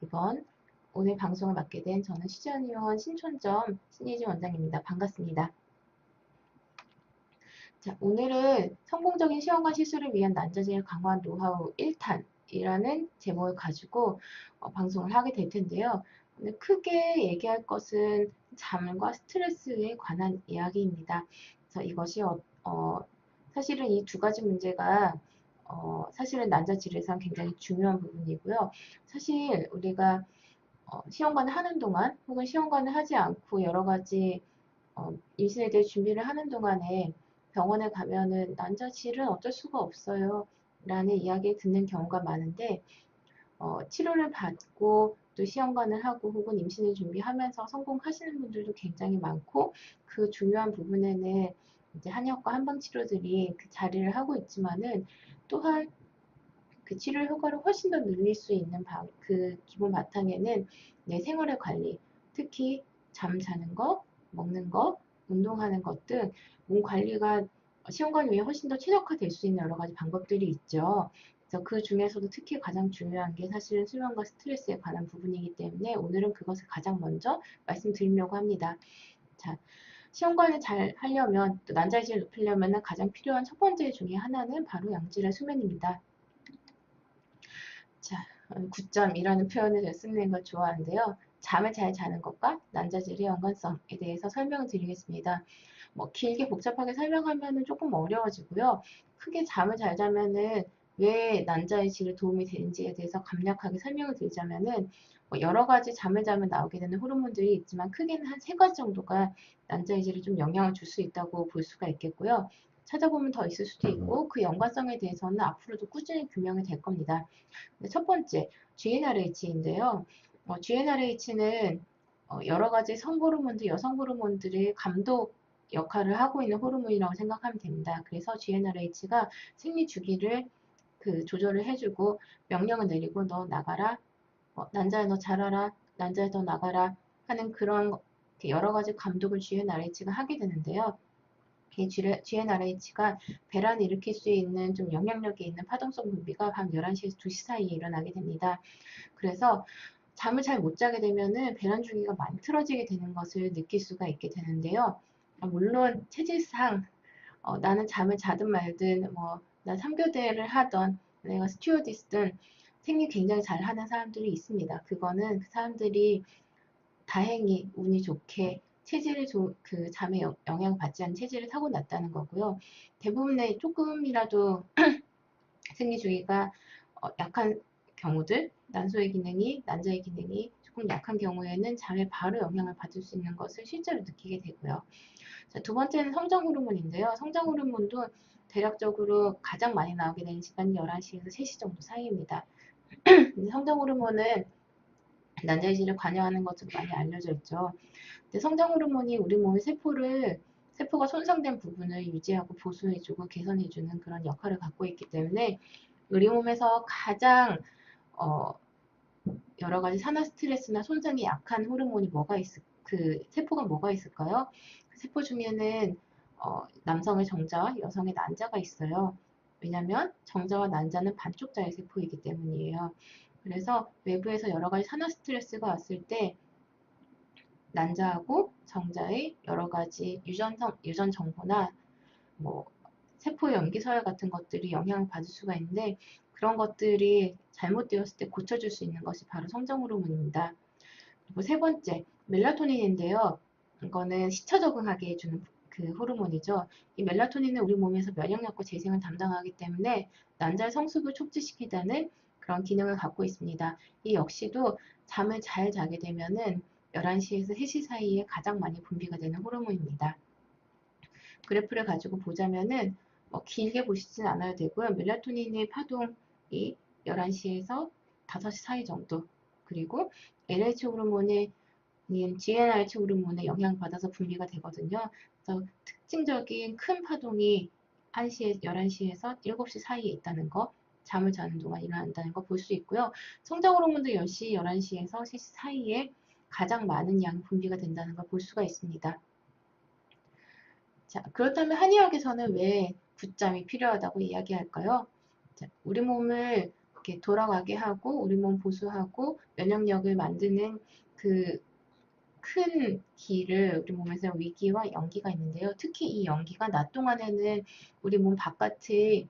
이번 오늘 방송을 맡게 된 저는 시전의원 신촌점 신예진 원장입니다. 반갑습니다. 자, 오늘은 성공적인 시험관 시술을 위한 난자질 강화 노하우 1탄이라는 제목을 가지고 방송을 하게 될 텐데요. 오늘 크게 얘기할 것은 잠과 스트레스에 관한 이야기입니다. 그래서 이것이 사실은 이 두 가지 문제가 사실은 난자질에서 굉장히 중요한 부분이고요. 사실 우리가 시험관을 하는 동안 혹은 시험관을 하지 않고 여러 가지 임신에 대해 준비를 하는 동안에 병원에 가면은 난자질은 어쩔 수가 없어요 라는 이야기 듣는 경우가 많은데 치료를 받고 또 시험관을 하고 혹은 임신을 준비하면서 성공하시는 분들도 굉장히 많고 그 중요한 부분에는 이제 한의학과 한방치료들이 그 자리를 하고 있지만은 또한 그 치료 효과를 훨씬 더 늘릴 수 있는 그 기본 바탕에는 내 생활의 관리, 특히 잠자는 거, 먹는 거, 운동하는 것 등 몸 관리가 시험관 위에 훨씬 더 최적화될 수 있는 여러 가지 방법들이 있죠. 그래서 그 중에서도 특히 가장 중요한 게 사실은 수면과 스트레스에 관한 부분이기 때문에 오늘은 그것을 가장 먼저 말씀드리려고 합니다. 자, 시험관을 잘 하려면 또 난자질을 높이려면 가장 필요한 첫 번째 중에 하나는 바로 양질의 수면입니다. 자, 9점이라는 표현을 쓰는 걸 좋아하는데요. 잠을 잘 자는 것과 난자질의 연관성에 대해서 설명을 드리겠습니다. 뭐 길게 복잡하게 설명하면 조금 어려워지고요. 크게 잠을 잘 자면은 왜 난자의 질에 도움이 되는지에 대해서 간략하게 설명을 드리자면은 뭐 여러 가지 잠을 자면 나오게 되는 호르몬들이 있지만 크게는 한 세 가지 정도가 난자의 질에 좀 영향을 줄 수 있다고 볼 수가 있겠고요. 찾아보면 더 있을 수도 있고 그 연관성에 대해서는 앞으로도 꾸준히 규명이 될 겁니다. 첫 번째, GnRH인데요. GnRH는 여러 가지 성호르몬들, 여성 호르몬들의 감독 역할을 하고 있는 호르몬이라고 생각하면 됩니다. 그래서 GnRH가 생리 주기를 조절을 해주고 명령을 내리고 너 나가라, 난자야 너 자라라, 난자야 너 나가라 하는 그런 여러 가지 감독을 GnRH가 하게 되는데요. 이 GnRH가 배란을 일으킬 수 있는 좀 영향력이 있는 파동성 분비가 밤 11시에서 2시 사이에 일어나게 됩니다. 그래서 잠을 잘 못 자게 되면은 배란 주기가 많이 틀어지게 되는 것을 느낄 수가 있게 되는데요. 물론 체질상 나는 잠을 자든 말든 난 3교대를 하던 내가 스튜어디스든 생리 굉장히 잘하는 사람들이 있습니다. 그거는 그 사람들이 다행히 운이 좋게 그 잠에 영향을 받지 않는 체질을 타고났다는 거고요. 대부분의 조금이라도 생리 주기가 약한 경우들, 난자의 기능이 조금 약한 경우에는 잠에 바로 영향을 받을 수 있는 것을 실제로 느끼게 되고요. 자, 두 번째는 성장 호르몬인데요. 성장 호르몬도 대략적으로 가장 많이 나오게 되는 시간이 11시에서 3시 정도 사이입니다. 성장 호르몬은 난자의 질에 관여하는 것으로 많이 알려져 있죠. 근데 성장 호르몬이 우리 몸의 세포가 손상된 부분을 유지하고 보수해주고 개선해주는 그런 역할을 갖고 있기 때문에 우리 몸에서 가장 여러 가지 산화 스트레스나 손상이 약한 호르몬이 세포가 뭐가 있을까요? 그 세포 중에는 남성의 정자와 여성의 난자가 있어요. 왜냐하면 정자와 난자는 반쪽짜리 세포이기 때문이에요. 그래서 외부에서 여러 가지 산화 스트레스가 왔을 때 난자하고 정자의 여러 가지 유전 정보나 뭐 세포 염기 서열 같은 것들이 영향을 받을 수가 있는데 그런 것들이 잘못되었을 때 고쳐줄 수 있는 것이 바로 성장 호르몬입니다. 그리고 세 번째, 멜라토닌인데요. 이거는 시차 적응하게 해주는 그 호르몬이죠. 이 멜라토닌은 우리 몸에서 면역력과 재생을 담당하기 때문에 난자의 성숙을 촉진시키다는 그런 기능을 갖고 있습니다. 이 역시도 잠을 잘 자게 되면은 11시에서 3시 사이에 가장 많이 분비가 되는 호르몬입니다. 그래프를 가지고 보자면은 길게 보시진 않아도 되고요. 멜라토닌의 파동이 11시에서 5시 사이 정도 그리고 LH 호르몬의 GnRH 호르몬에 영향받아서 분비가 되거든요. 그래서 특징적인 큰 파동이 11시에서 7시 사이에 있다는 거, 잠을 자는 동안 일어난다는 거 볼 수 있고요. 성장 호르몬도 10시, 11시에서 3시 사이에 가장 많은 양이 분비가 된다는 걸 볼 수가 있습니다. 자, 그렇다면 한의학에서는 왜 굿잠이 필요하다고 이야기할까요? 자, 우리 몸을 이렇게 돌아가게 하고 우리 몸 보수하고 면역력을 만드는 그 큰 기를 우리 몸에서 위기와 연기가 있는데요. 특히 이 연기가 낮 동안에는 우리 몸 바깥에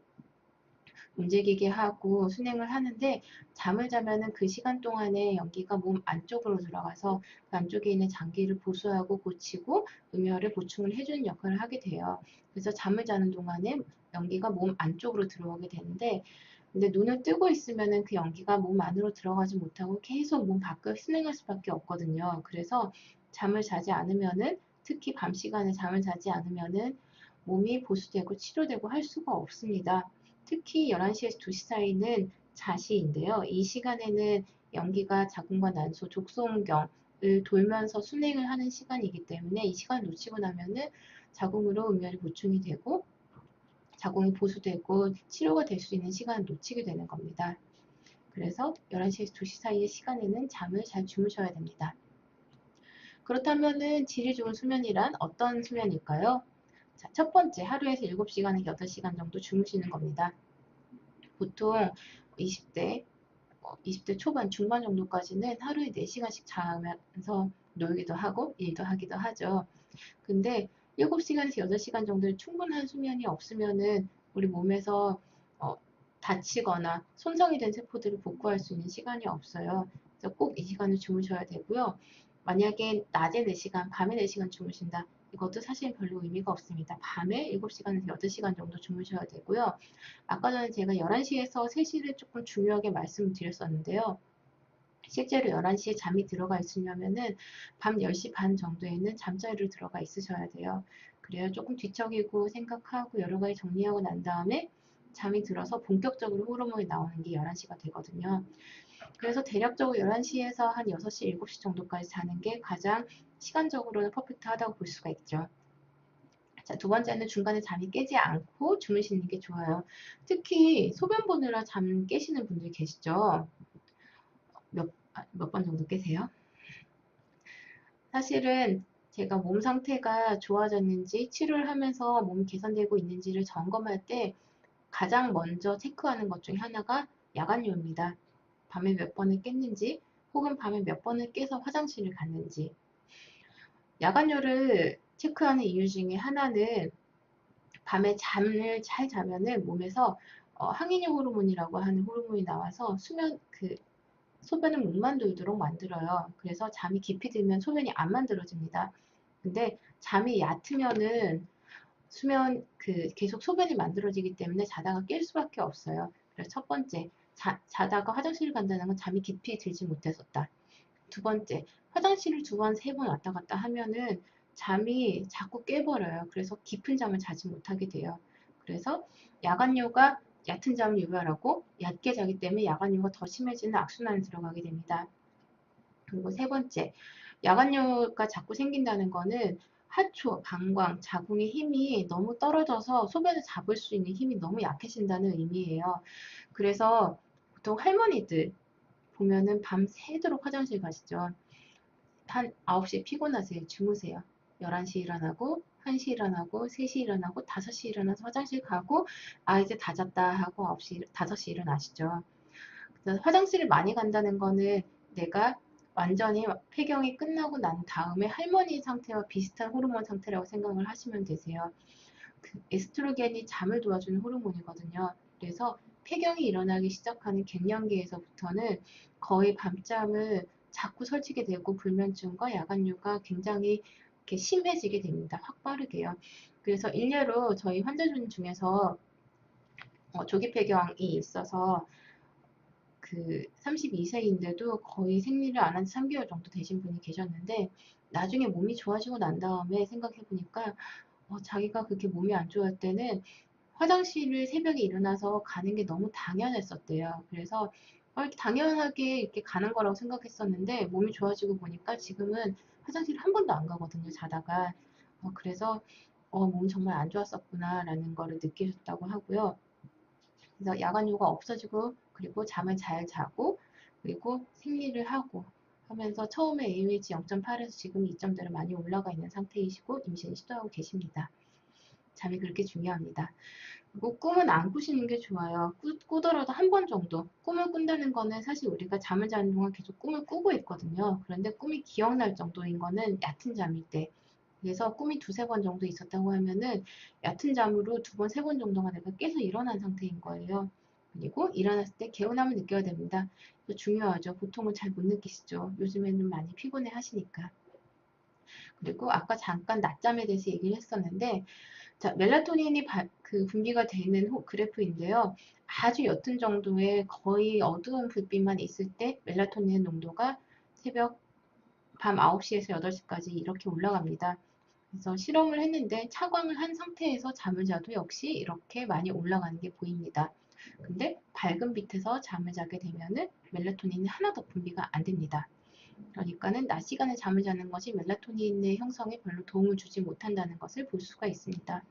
움직이게 하고 순행을 하는데 잠을 자면은 그 시간 동안에 연기가 몸 안쪽으로 들어가서 그 안쪽에 있는 장기를 보수하고 고치고 음혈을 보충을 해주는 역할을 하게 돼요. 그래서 잠을 자는 동안에 연기가 몸 안쪽으로 들어오게 되는데 근데 눈을 뜨고 있으면은 그 연기가 몸 안으로 들어가지 못하고 계속 몸 밖을 순행할 수밖에 없거든요. 그래서 잠을 자지 않으면은 특히 밤 시간에 잠을 자지 않으면은 몸이 보수되고 치료되고 할 수가 없습니다. 특히 11시에서 2시 사이는 자시인데요. 이 시간에는 연기가 자궁과 난소, 족소음경을 돌면서 순행을 하는 시간이기 때문에 이 시간을 놓치고 나면은 자궁으로 음혈이 보충이 되고 자궁이 보수되고 치료가 될 수 있는 시간을 놓치게 되는 겁니다. 그래서 11시에서 2시 사이의 시간에는 잠을 잘 주무셔야 됩니다. 그렇다면은 질이 좋은 수면이란 어떤 수면일까요? 자, 첫 번째, 하루에서 7시간에서 8시간 정도 주무시는 겁니다. 보통 20대, 20대 초반, 중반 정도까지는 하루에 4시간씩 자면서 놀기도 하고 일도 하기도 하죠. 근데 7시간에서 8시간 정도의 충분한 수면이 없으면은 우리 몸에서 어, 다치거나 손상이 된 세포들을 복구할 수 있는 시간이 없어요. 그래서 꼭 이 시간을 주무셔야 되고요. 만약에 낮에 4시간, 밤에 4시간 주무신다. 이것도 사실 별로 의미가 없습니다. 밤에 7시간에서 8시간 정도 주무셔야 되고요. 아까 전에 제가 11시에서 3시를 조금 중요하게 말씀드렸었는데요. 실제로 11시에 잠이 들어가 있으려면은 밤 10시 반 정도에는 잠자리로 들어가 있으셔야 돼요. 그래야 조금 뒤척이고 생각하고 여러 가지 정리하고 난 다음에 잠이 들어서 본격적으로 호르몬이 나오는 게 11시가 되거든요. 그래서 대략적으로 11시에서 한 6시, 7시 정도까지 자는 게 가장 시간적으로는 퍼펙트하다고 볼 수가 있죠. 자, 두 번째는 중간에 잠이 깨지 않고 주무시는 게 좋아요. 특히 소변 보느라 잠 깨시는 분들 계시죠? 몇 번 정도 깨세요? 사실은 제가 몸 상태가 좋아졌는지 치료를 하면서 몸이 개선되고 있는지를 점검할 때 가장 먼저 체크하는 것 중에 하나가 야간요입니다. 밤에 몇 번을 깼는지 혹은 밤에 몇 번을 깨서 화장실을 갔는지 야간요를 체크하는 이유 중에 하나는 밤에 잠을 잘 자면은 몸에서 항이뇨 호르몬이라고 하는 호르몬이 나와서 소변을 못 만들도록 만들어요. 그래서 잠이 깊이 들면 소변이 안 만들어집니다. 근데 잠이 얕으면은 계속 소변이 만들어지기 때문에 자다가 깰 수밖에 없어요. 그래서 첫 번째, 자다가 화장실을 간다는 건 잠이 깊이 들지 못했었다. 두 번째, 화장실을 2번, 3번 왔다 갔다 하면은 잠이 자꾸 깨버려요. 그래서 깊은 잠을 자지 못하게 돼요. 그래서 야간요가 얕은 잠을 유발하고 얕게 자기 때문에 야간요가 더 심해지는 악순환에 들어가게 됩니다. 그리고 세 번째, 야간요가 자꾸 생긴다는 거는 하초, 방광, 자궁의 힘이 너무 떨어져서 소변을 잡을 수 있는 힘이 너무 약해진다는 의미예요. 그래서 보통 할머니들 보면은 밤새도록 화장실 가시죠. 한 9시에 피곤하세요. 주무세요. 11시 일어나고 1시 일어나고 3시 일어나고 5시 일어나서 화장실 가고 아 이제 다 잤다 하고 5시 일어나시죠. 그래서 화장실을 많이 간다는 거는 내가 완전히 폐경이 끝나고 난 다음에 할머니 상태와 비슷한 호르몬 상태라고 생각을 하시면 되세요. 그 에스트로겐이 잠을 도와주는 호르몬이거든요. 그래서 폐경이 일어나기 시작하는 갱년기에서부터는 거의 밤잠을 자꾸 설치게 되고 불면증과 야간류가 굉장히 이렇게 심해지게 됩니다. 확 빠르게요. 그래서 일례로 저희 환자분 중에서 조기 폐경이 있어서 그 32세인데도 거의 생리를 안 한 지 3개월 정도 되신 분이 계셨는데 나중에 몸이 좋아지고 난 다음에 생각해 보니까 자기가 그렇게 몸이 안 좋을 때는 화장실을 새벽에 일어나서 가는 게 너무 당연했었대요. 그래서 이렇게 당연하게 이렇게 가는 거라고 생각했었는데 몸이 좋아지고 보니까 지금은 화장실 한 번도 안 가거든요. 자다가. 그래서 몸이 정말 안 좋았었구나라는 거를 느끼셨다고 하고요. 그래서 야간요가 없어지고 그리고 잠을 잘 자고 그리고 생리를 하고 하면서 처음에 AOH 0.8에서 지금 2점대로 많이 올라가 있는 상태이시고 임신 시도하고 계십니다. 잠이 그렇게 중요합니다. 그리고 꿈은 안 꾸시는 게 좋아요. 꾸더라도 한 번 정도. 꿈을 꾼다는 거는 사실 우리가 잠을 자는 동안 계속 꿈을 꾸고 있거든요. 그런데 꿈이 기억날 정도인 거는 얕은 잠일 때. 그래서 꿈이 두세 번 정도 있었다고 하면은 얕은 잠으로 두 번, 세 번 정도가 내가 깨서 일어난 상태인 거예요. 그리고 일어났을 때 개운함을 느껴야 됩니다. 이거 중요하죠. 보통은 잘 못 느끼시죠. 요즘에는 많이 피곤해 하시니까. 그리고 아까 잠깐 낮잠에 대해서 얘기를 했었는데, 자, 멜라토닌이 분비가 되는 그래프인데요. 아주 옅은 정도의 거의 어두운 불빛만 있을 때 멜라토닌 농도가 새벽 밤 9시에서 8시까지 이렇게 올라갑니다. 그래서 실험을 했는데 차광을 한 상태에서 잠을 자도 역시 이렇게 많이 올라가는 게 보입니다. 근데 밝은 빛에서 잠을 자게 되면은 멜라토닌이 하나도 분비가 안 됩니다. 그러니까는 낮 시간에 잠을 자는 것이 멜라토닌의 형성에 별로 도움을 주지 못한다는 것을 볼 수가 있습니다.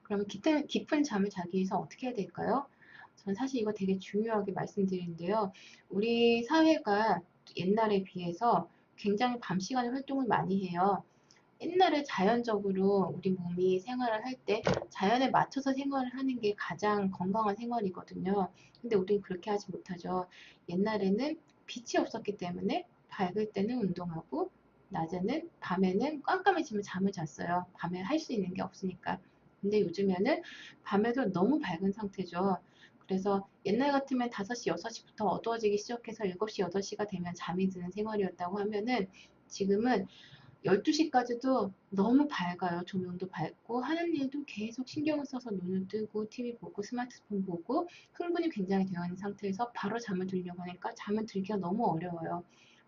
그러면 깊은 잠을 자기 위해서 어떻게 해야 될까요? 저는 사실 이거 되게 중요하게 말씀드리는데요. 우리 사회가 옛날에 비해서 굉장히 밤 시간에 활동을 많이 해요. 옛날에 자연적으로 우리 몸이 생활을 할 때 자연에 맞춰서 생활을 하는 게 가장 건강한 생활이거든요. 근데 우리는 그렇게 하지 못하죠. 옛날에는 빛이 없었기 때문에 밝을 때는 운동하고 낮에는 밤에는 깜깜해지면 잠을 잤어요. 밤에 할 수 있는 게 없으니까. 근데 요즘에는 밤에도 너무 밝은 상태죠. 그래서 옛날 같으면 5시, 6시부터 어두워지기 시작해서 7시, 8시가 되면 잠이 드는 생활이었다고 하면은 지금은 12시까지도 너무 밝아요. 조명도 밝고 하는 일도 계속 신경을 써서 눈을 뜨고 TV 보고 스마트폰 보고 흥분이 굉장히 되어 있는 상태에서 바로 잠을 들려고 하니까 잠을 들기가 너무 어려워요.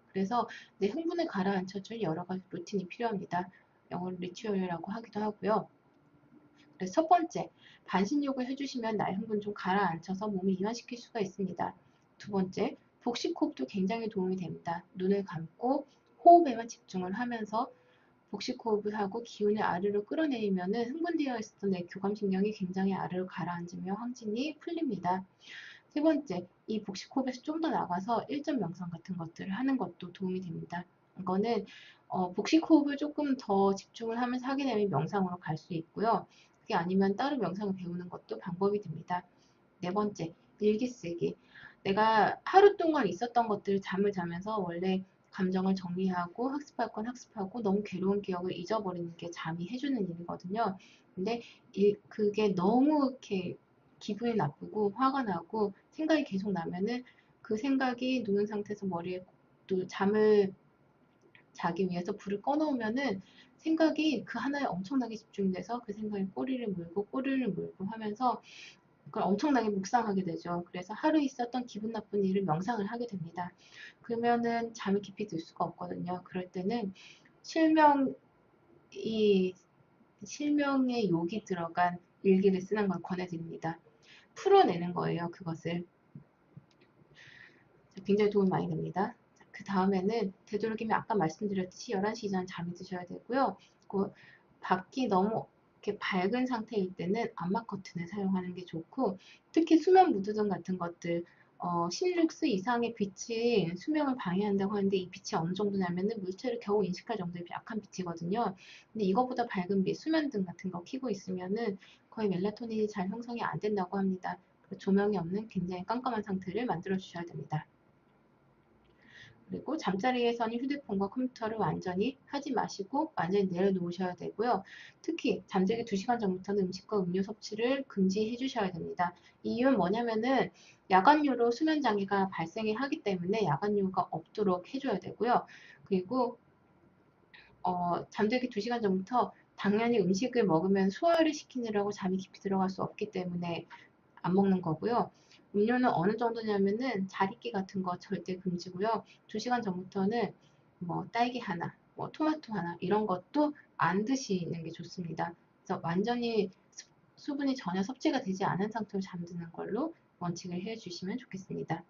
그래서 내 흥분을 가라앉혀줄 여러 가지 루틴이 필요합니다. 영어로 리추얼이라고 하기도 하고요. 그래서 첫 번째, 반신욕을 해주시면 나의 흥분 좀 가라앉혀서 몸을 이완시킬 수가 있습니다. 두 번째, 복식호흡도 굉장히 도움이 됩니다. 눈을 감고 호흡에만 집중을 하면서 복식호흡을 하고 기운을 아래로 끌어내리면은 흥분되어 있었던 내 교감신경이 굉장히 아래로 가라앉으며 황진이 풀립니다. 세 번째, 이 복식호흡에서 좀 더 나가서 일전 명상 같은 것들을 하는 것도 도움이 됩니다. 이거는 복식호흡을 조금 더 집중을 하면서 하게 되면 명상으로 갈 수 있고요. 그게 아니면 따로 명상을 배우는 것도 방법이 됩니다. 네 번째, 일기 쓰기. 내가 하루 동안 있었던 것들을 잠을 자면서 원래 감정을 정리하고 학습할 건 학습하고 너무 괴로운 기억을 잊어버리는 게 잠이 해주는 일이거든요. 근데 그게 너무 이렇게 기분이 나쁘고 화가 나고 생각이 계속 나면은 그 생각이 누운 상태에서 머리에 또 잠을 자기 위해서 불을 꺼놓으면은 생각이 그 하나에 엄청나게 집중돼서 그 생각에 꼬리를 물고 하면서 그걸 엄청나게 묵상하게 되죠. 그래서 하루 있었던 기분 나쁜 일을 명상을 하게 됩니다. 그러면은 잠이 깊이 들 수가 없거든요. 그럴 때는 실명, 이 실명의 욕이 들어간 일기를 쓰는 걸 권해드립니다. 풀어내는 거예요, 그것을. 굉장히 도움이 많이 됩니다. 그 다음에는 되도록이면 아까 말씀드렸듯이 11시 이전 잠이 드셔야 되고요. 그 밖이 너무 이렇게 밝은 상태일 때는 암막 커튼을 사용하는 게 좋고, 특히 수면 무드등 같은 것들, 16스 이상의 빛이 수명을 방해한다고 하는데 이 빛이 어느 정도냐면은 물체를 겨우 인식할 정도의 약한 빛이거든요. 근데 이거보다 밝은 빛, 수면등 같은 거 켜고 있으면은 거의 멜라토닌이 잘 형성이 안 된다고 합니다. 조명이 없는 굉장히 깜깜한 상태를 만들어 주셔야 됩니다. 그리고 잠자리에서는 휴대폰과 컴퓨터를 완전히 하지 마시고 완전히 내려놓으셔야 되고요. 특히 잠자기 2시간 전부터는 음식과 음료 섭취를 금지해 주셔야 됩니다. 이유는 뭐냐면은 야간류로 수면 장애가 발생을 하기 때문에 야간류가 없도록 해줘야 되고요. 그리고 잠들기 2시간 전부터 당연히 음식을 먹으면 소화를 시키느라고 잠이 깊이 들어갈 수 없기 때문에 안 먹는 거고요. 음료는 어느 정도냐면은 자리끼 같은 거 절대 금지고요. 2시간 전부터는 뭐 딸기 하나, 뭐 토마토 하나 이런 것도 안 드시는 게 좋습니다. 그래서 완전히 수분이 전혀 섭취가 되지 않은 상태로 잠드는 걸로 원칙을 해주시면 좋겠습니다.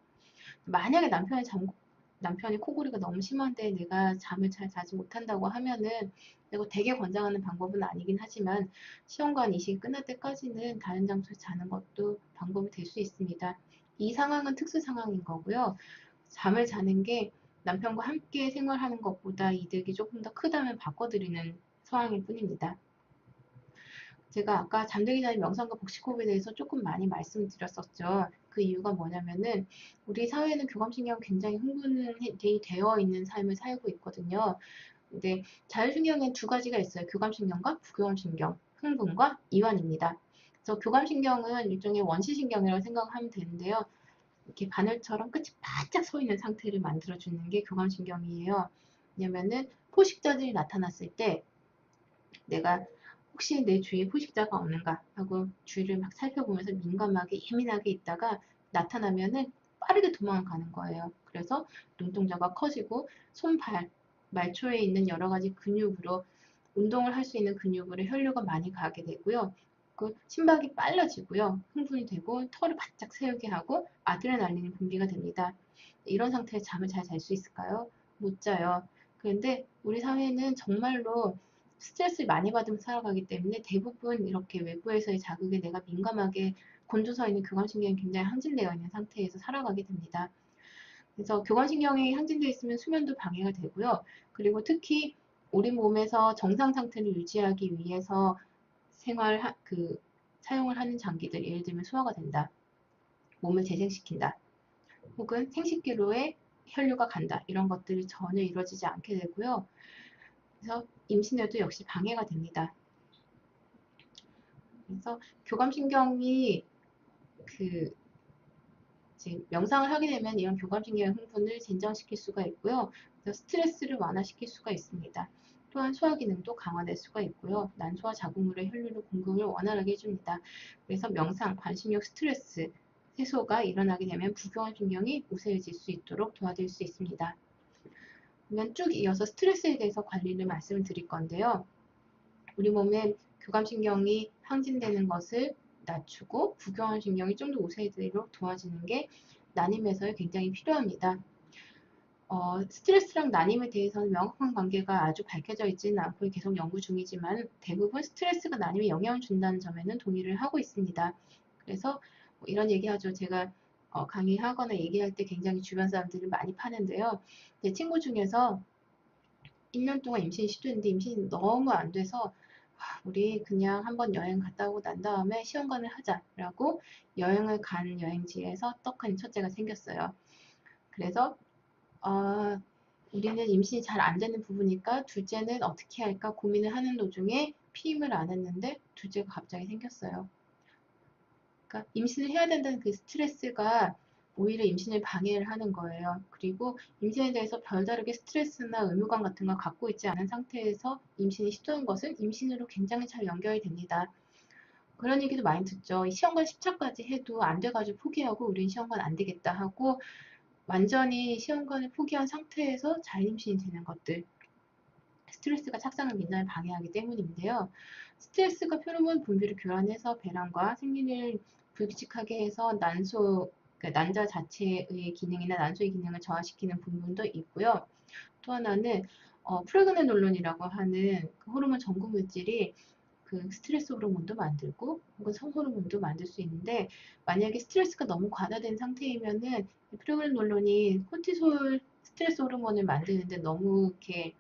만약에 남편이 코골이가 너무 심한데 내가 잠을 잘 자지 못한다고 하면은 이거 되게 권장하는 방법은 아니긴 하지만 시험관 이식이 끝날 때까지는 다른 장소에 자는 것도 방법이 될 수 있습니다. 이 상황은 특수 상황인 거고요. 잠을 자는 게 남편과 함께 생활하는 것보다 이득이 조금 더 크다면 바꿔드리는 상황일 뿐입니다. 제가 아까 잠들기 전에 명상과 복식호흡에 대해서 조금 많이 말씀드렸었죠. 그 이유가 뭐냐면은 우리 사회는 교감신경 굉장히 흥분이 되어 있는 삶을 살고 있거든요. 근데 자율신경엔 두 가지가 있어요. 교감신경과 부교감신경, 흥분과 이완입니다. 그래서 교감신경은 일종의 원시신경이라고 생각하면 되는데요. 이렇게 바늘처럼 끝이 바짝 서 있는 상태를 만들어주는 게 교감신경이에요. 왜냐면은 포식자들이 나타났을 때 내가 혹시 내 주위에 포식자가 없는가 하고 주위를 막 살펴보면서 민감하게 예민하게 있다가 나타나면은 빠르게 도망가는 거예요. 그래서 눈동자가 커지고 손, 발, 말초에 있는 여러 가지 근육으로 운동을 할 수 있는 근육으로 혈류가 많이 가게 되고요. 그 심박이 빨라지고요. 흥분이 되고 털을 바짝 세우게 하고 아드레날린이 분비가 됩니다. 이런 상태에 잠을 잘 잘 수 있을까요? 못 자요. 그런데 우리 사회는 정말로 스트레스를 많이 받으면서 살아가기 때문에 대부분 이렇게 외부에서의 자극에 내가 민감하게 곤두서 있는 교감신경이 굉장히 항진되어 있는 상태에서 살아가게 됩니다. 그래서 교감신경이 항진되어 있으면 수면도 방해가 되고요. 그리고 특히 우리 몸에서 정상 상태를 유지하기 위해서 사용을 하는 장기들, 예를 들면 소화가 된다, 몸을 재생시킨다, 혹은 생식기로의 혈류가 간다, 이런 것들이 전혀 이루어지지 않게 되고요. 그래서 임신에도 역시 방해가 됩니다. 그래서 교감신경이 그 이제 명상을 하게 되면 이런 교감신경 흥분을 진정시킬 수가 있고요. 그래서 스트레스를 완화시킬 수가 있습니다. 또한 소화 기능도 강화될 수가 있고요. 난소와 자궁물의 혈류를 공급을 원활하게 해줍니다. 그래서 명상, 반신욕, 스트레스 해소가 일어나게 되면 부교감신경이 우세해질 수 있도록 도와줄 수 있습니다. 그러면 쭉 이어서 스트레스에 대해서 관리를 말씀을 드릴 건데요. 우리 몸에 교감신경이 항진되는 것을 낮추고 부교감신경이 좀 더 우세해지도록 도와주는 게 난임에서 굉장히 필요합니다. 스트레스랑 난임에 대해서는 명확한 관계가 아주 밝혀져 있지는 않고 계속 연구 중이지만 대부분 스트레스가 난임에 영향을 준다는 점에는 동의를 하고 있습니다. 그래서 뭐 이런 얘기하죠. 제가 강의하거나 얘기할 때 굉장히 주변 사람들을 많이 파는데요. 제 친구 중에서 1년 동안 임신 시도했는데 임신이 너무 안 돼서 우리 그냥 한번 여행 갔다 오고 난 다음에 시험관을 하자라고 여행을 간 여행지에서 떡하니 첫째가 생겼어요. 그래서 우리는 임신이 잘 안 되는 부부니까 둘째는 어떻게 할까 고민을 하는 도중에 피임을 안 했는데 둘째가 갑자기 생겼어요. 그러니까 임신을 해야 된다는 그 스트레스가 오히려 임신을 방해를 하는 거예요. 그리고 임신에 대해서 별다르게 스트레스나 의무감 같은 걸 갖고 있지 않은 상태에서 임신이 시도한 것은 임신으로 굉장히 잘 연결이 됩니다. 그런 얘기도 많이 듣죠. 시험관 10차까지 해도 안 돼가지고 포기하고 우린 시험관 안 되겠다 하고 완전히 시험관을 포기한 상태에서 자율임신이 되는 것들. 스트레스가 착상을 민감히 방해하기 때문인데요. 스트레스가 페로몬 분비를 교란해서 배란과 생리를 불규칙하게 해서 난자 자체의 기능이나 난소의 기능을 저하시키는 부분도 있고요. 또 하나는 프레그네놀론이라고 하는 그 호르몬 전구 물질이 그 스트레스 호르몬도 만들고 혹은 성호르몬도 만들 수 있는데 만약에 스트레스가 너무 과다된 상태이면은 프레그네놀론이 코티솔 스트레스 호르몬을 만드는데 너무 이렇게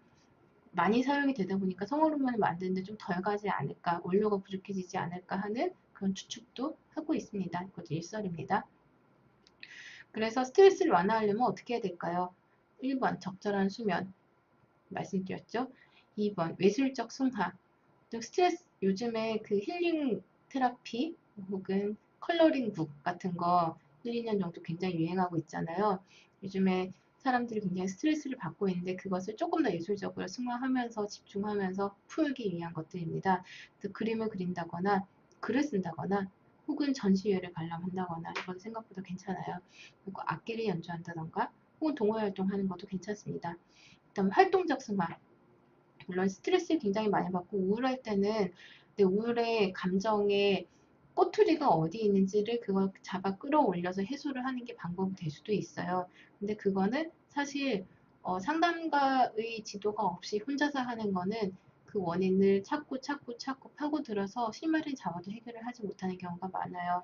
많이 사용이 되다 보니까 성호르몬을 만드는데 좀 덜 가지 않을까, 원료가 부족해지지 않을까 하는 그런 추측도 하고 있습니다. 이것도 일설입니다. 그래서 스트레스를 완화하려면 어떻게 해야 될까요? 1번 적절한 수면 말씀드렸죠. 2번 외술적 승화. 또 스트레스 요즘에 그 힐링 테라피 혹은 컬러링 북 같은 거 1, 2년 정도 굉장히 유행하고 있잖아요. 요즘에 사람들이 굉장히 스트레스를 받고 있는데 그것을 조금 더 예술적으로 승화하면서 집중하면서 풀기 위한 것들입니다. 그림을 그린다거나 글을 쓴다거나 혹은 전시회를 관람한다거나 이건 생각보다 괜찮아요. 그리고 악기를 연주한다던가 혹은 동호회 활동하는 것도 괜찮습니다. 그다음 활동적 승화. 물론 스트레스를 굉장히 많이 받고 우울할 때는 내 우울의 감정의 꼬투리가 어디 있는지를 그걸 잡아 끌어올려서 해소를 하는 게 방법이 될 수도 있어요. 근데 그거는 사실 상담가의 지도가 없이 혼자서 하는 거는 그 원인을 찾고 찾고 찾고 파고들어서 실마리를 잡아도 해결을 하지 못하는 경우가 많아요.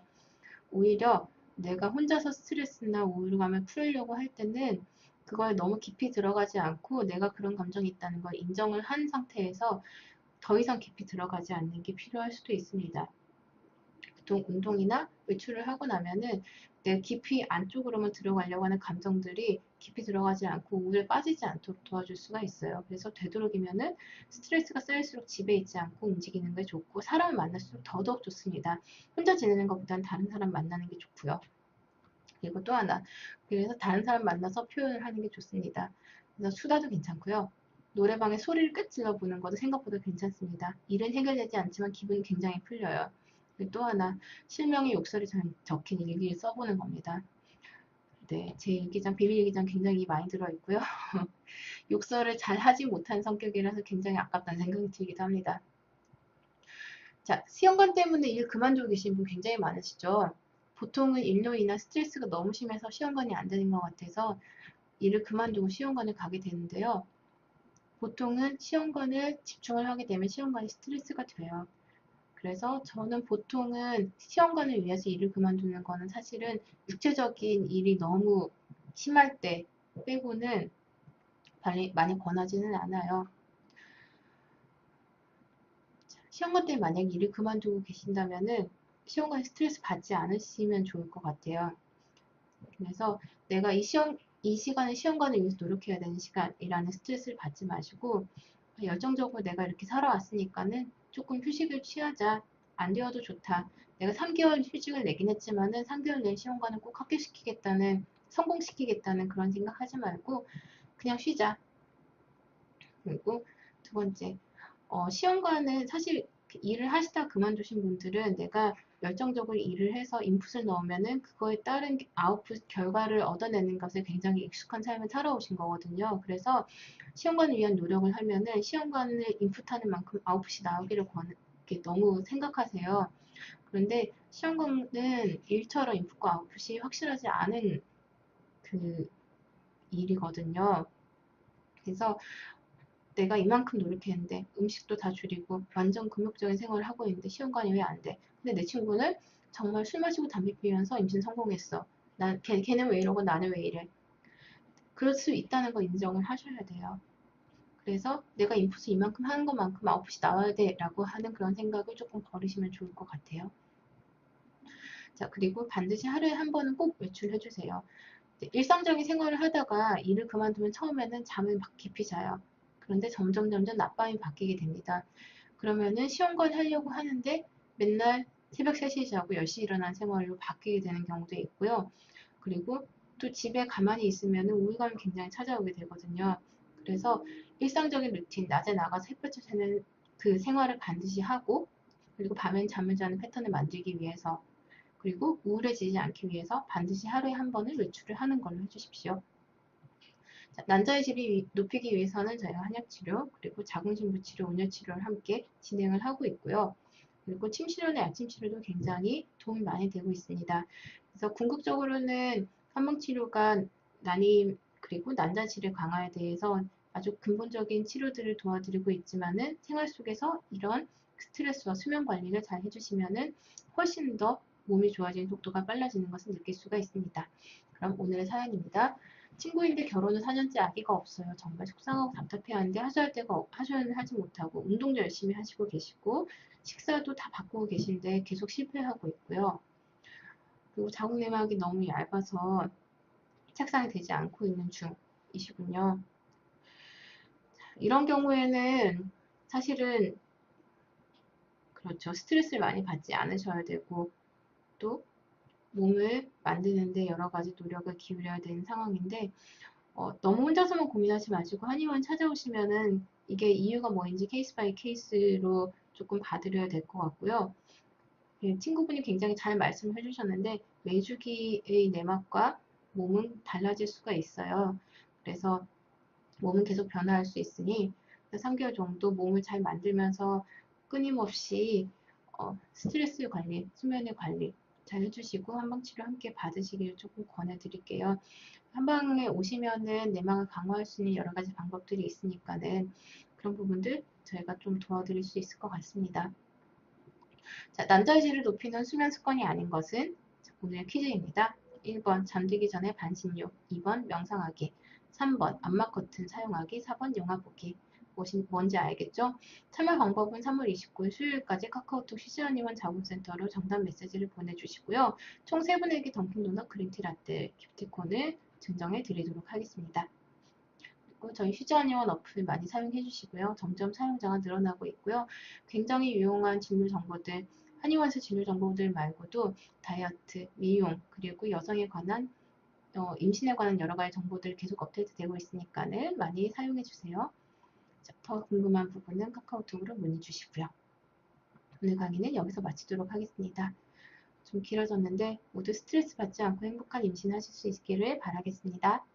오히려 내가 혼자서 스트레스나 우울감을 풀려고 할 때는 그걸 너무 깊이 들어가지 않고 내가 그런 감정이 있다는 걸 인정을 한 상태에서 더 이상 깊이 들어가지 않는 게 필요할 수도 있습니다. 보통 운동이나 외출을 하고 나면은 내가 깊이 안쪽으로만 들어가려고 하는 감정들이 깊이 들어가지 않고 우울에 빠지지 않도록 도와줄 수가 있어요. 그래서 되도록이면은 스트레스가 쌓일수록 집에 있지 않고 움직이는 게 좋고 사람을 만날수록 더더욱 좋습니다. 혼자 지내는 것보다는 다른 사람 만나는 게 좋고요. 그리고 또 하나, 그래서 다른 사람 만나서 표현을 하는 게 좋습니다. 그래서 수다도 괜찮고요. 노래방에 소리를 꽤 질러보는 것도 생각보다 괜찮습니다. 일은 해결되지 않지만 기분이 굉장히 풀려요. 그리고 또 하나, 실명의 욕설이 적힌 일기를 써보는 겁니다. 네, 제 일기장, 비밀 일기장 굉장히 많이 들어있고요. 욕설을 잘 하지 못한 성격이라서 굉장히 아깝다는 생각이 들기도 합니다. 자, 시험관 때문에 일 그만두고 계신 분 굉장히 많으시죠? 보통은 일로 인한 스트레스가 너무 심해서 시험관이 안 되는 것 같아서 일을 그만두고 시험관을 가게 되는데요. 보통은 시험관을 집중을 하게 되면 시험관이 스트레스가 돼요. 그래서 저는 보통은 시험관을 위해서 일을 그만두는 거는 사실은 육체적인 일이 너무 심할 때 빼고는 많이 권하지는 않아요. 시험관 때문에 만약 일을 그만두고 계신다면은 시험관에 스트레스 받지 않으시면 좋을 것 같아요. 그래서 내가 이 시간은 시험관을 위해서 노력해야 되는 시간이라는 스트레스를 받지 마시고 열정적으로 내가 이렇게 살아왔으니까는 조금 휴식을 취하자. 안 되어도 좋다. 내가 3개월 휴직을 내긴 했지만은 3개월 내에 시험관을 꼭 합격시키겠다는, 성공시키겠다는 그런 생각하지 말고 그냥 쉬자. 그리고 두 번째, 시험관은 사실 일을 하시다 그만두신 분들은 내가 열정적으로 일을 해서 인풋을 넣으면은 그거에 따른 아웃풋 결과를 얻어내는 것에 굉장히 익숙한 삶을 살아오신 거거든요. 그래서 시험관을 위한 노력을 하면은 시험관을 인풋하는 만큼 아웃풋이 나오기를 이렇게 너무 생각하세요. 그런데 시험관은 일처럼 인풋과 아웃풋이 확실하지 않은 그 일이거든요. 그래서 내가 이만큼 노력했는데 음식도 다 줄이고 완전 금욕적인 생활을 하고 있는데 시험관이 왜 안 돼? 근데 내 친구는 정말 술 마시고 담배 피우면서 임신 성공했어. 걔는 왜 이러고 나는 왜 이래? 그럴 수 있다는 거 인정을 하셔야 돼요. 그래서 내가 인풋을 이만큼 하는 것만큼 아웃풋이 나와야 돼 라고 하는 그런 생각을 조금 버리시면 좋을 것 같아요. 자, 그리고 반드시 하루에 한 번은 꼭 외출해 주세요. 일상적인 생활을 하다가 일을 그만두면 처음에는 잠을 막 깊이 자요. 그런데 점점 낮밤이 바뀌게 됩니다. 그러면은 시험관 하려고 하는데 맨날 새벽 3시에 자고 10시에 일어나는 생활로 바뀌게 되는 경우도 있고요. 그리고 또 집에 가만히 있으면 우울감이 굉장히 찾아오게 되거든요. 그래서 일상적인 루틴, 낮에 나가서 햇볕을 쬐는 그 생활을 반드시 하고, 그리고 밤엔 잠을 자는 패턴을 만들기 위해서, 그리고 우울해지지 않기 위해서 반드시 하루에 한 번을 외출을 하는 걸로 해주십시오. 자, 난자의 질을 높이기 위해서는 저희가 한약치료, 그리고 자궁신부치료, 온열치료를 함께 진행을 하고 있고요. 그리고 침치료나 약침치료도 굉장히 도움이 많이 되고 있습니다. 그래서 궁극적으로는 한방치료가 난임 그리고 난자질의 강화에 대해서 아주 근본적인 치료들을 도와드리고 있지만은 생활 속에서 이런 스트레스와 수면 관리를 잘 해주시면은 훨씬 더 몸이 좋아지는 속도가 빨라지는 것을 느낄 수가 있습니다. 그럼 오늘의 사연입니다. 친구인데 결혼은 4년째 아기가 없어요. 정말 속상하고 답답해하는데 하셔야 하지 못하고 운동도 열심히 하시고 계시고 식사도 다 바꾸고 계신데 계속 실패하고 있고요. 그리고 자궁 내막이 너무 얇아서 착상이 되지 않고 있는 중이시군요. 이런 경우에는 사실은 그렇죠. 스트레스를 많이 받지 않으셔야 되고 또 몸을 만드는데 여러 가지 노력을 기울여야 되는 상황인데 너무 혼자서만 고민하지 마시고 한의원 찾아오시면은 이게 이유가 뭐인지 케이스 바이 케이스로 조금 봐드려야 될 것 같고요. 예, 친구분이 굉장히 잘 말씀을 해주셨는데 매주기의 내막과 몸은 달라질 수가 있어요. 그래서 몸은 계속 변화할 수 있으니 3개월 정도 몸을 잘 만들면서 끊임없이 스트레스 관리, 수면의 관리 잘 해주시고 한방치료 함께 받으시기를 조금 권해드릴게요. 한방에 오시면은 내막을 강화할 수 있는 여러 가지 방법들이 있으니까는 그런 부분들 저희가 좀 도와드릴 수 있을 것 같습니다. 자, 난자의 질을 높이는 수면 습관이 아닌 것은 오늘의 퀴즈입니다. 1번 잠들기 전에 반신욕, 2번 명상하기, 3번 암막 커튼 사용하기, 4번 영화 보기. 뭔지 알겠죠? 참여 방법은 3월 29일 수요일까지 카카오톡 시즈언니원 자문센터로 정답 메시지를 보내주시고요. 총 3분에게 던킨 도넛 그린티 라떼 기프티콘을 증정해 드리도록 하겠습니다. 그리고 저희 시즈언니원 어플 많이 사용해 주시고요. 점점 사용자가 늘어나고 있고요. 굉장히 유용한 진료 정보들, 한의원에서 진료 정보들 말고도 다이어트, 미용, 그리고 여성에 관한 임신에 관한 여러 가지 정보들 계속 업데이트 되고 있으니까는 많이 사용해 주세요. 자, 더 궁금한 부분은 카카오톡으로 문의 주시고요. 오늘 강의는 여기서 마치도록 하겠습니다. 좀 길어졌는데 모두 스트레스 받지 않고 행복한 임신하실 수 있기를 바라겠습니다.